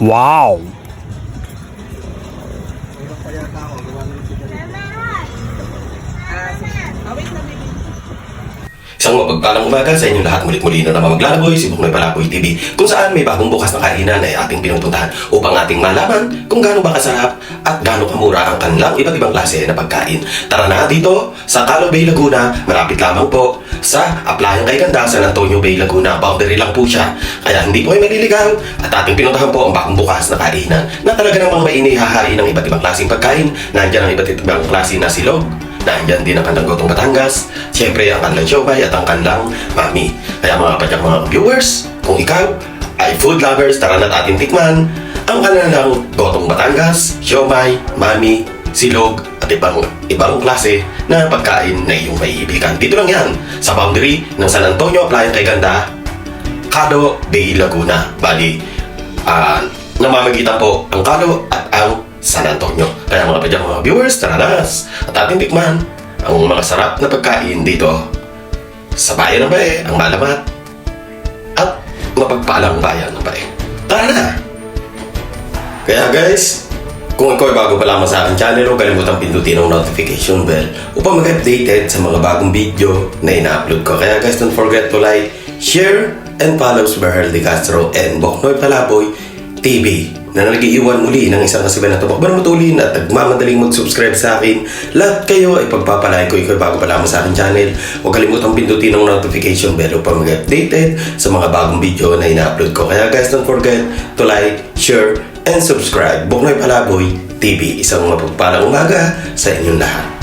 Wow! Isang mapagpalang umaga sa inyong lahat. Mulit-muli na naman maglalaboy si Buknoy Palaboy TV, kung saan may bagong bukas na kainan ay ating pinupuntahan upang ating malaman kung gaano ba kasarap at gaano kamura ang kanilang iba't ibang klase na pagkain. Tara na dito sa Calo Bay, Laguna. Malapit lamang po sa Aplayan kay Ganda, San Antonio Bay, Laguna. Boundary lang po siya, kaya hindi po kayo maliligaw. At ating pinuntahan po ang bagong bukas na kainan na talaga namang mainihahain ng iba't ibang klaseng pagkain. Nandiyan ang iba't ibang klase na silog. Nandiyan din ang kanilang gotong Batangas, siyempre ang kanilang siomay at ang kanilang mami. Kaya mga kapadyang mga viewers, kung ikaw ay food lovers, tara na't ating tikman ang kanilang gotong Batangas, siomay, mami, silog at ibang klase na pagkain na iyong maiibigan. Dito lang yan sa boundary ng San Antonio, Aplayan kay Ganda, Calo Bay, Laguna. Bali, namamagitan po ang Calo at ang San Antonio. Kaya mga kapadyang mga viewers, tara na at ating tikman ang mga sarap na pagkain dito sa bayan ng Bae, ang malamat at mapagpalang bayan ng Bae. Tara na! Kaya guys, kung ikaw ay bago pa lamang sa aking channel, huwag kalimutang pindutin ang notification bell upang mag-updated sa mga bagong video na ina-upload ko. Kaya guys, don't forget to like, share, and follow Suberhel de Castro and Buknoy Palaboy TV na nag-iiwan muli ng isang kasiban na tumakbo ng matulin at nagmamadaling mag-subscribe sa akin. Lahat kayo ay pagpapalay ko, ikaw bago pa lamang sa aking channel. Huwag kalimutang pindutin ang notification bell upang mag-updated sa mga bagong video na ina-upload ko. Kaya guys, don't forget to like, share, and subscribe. Buknoy Palaboy TV. Isang mapagpalang umaga sa inyong lahat.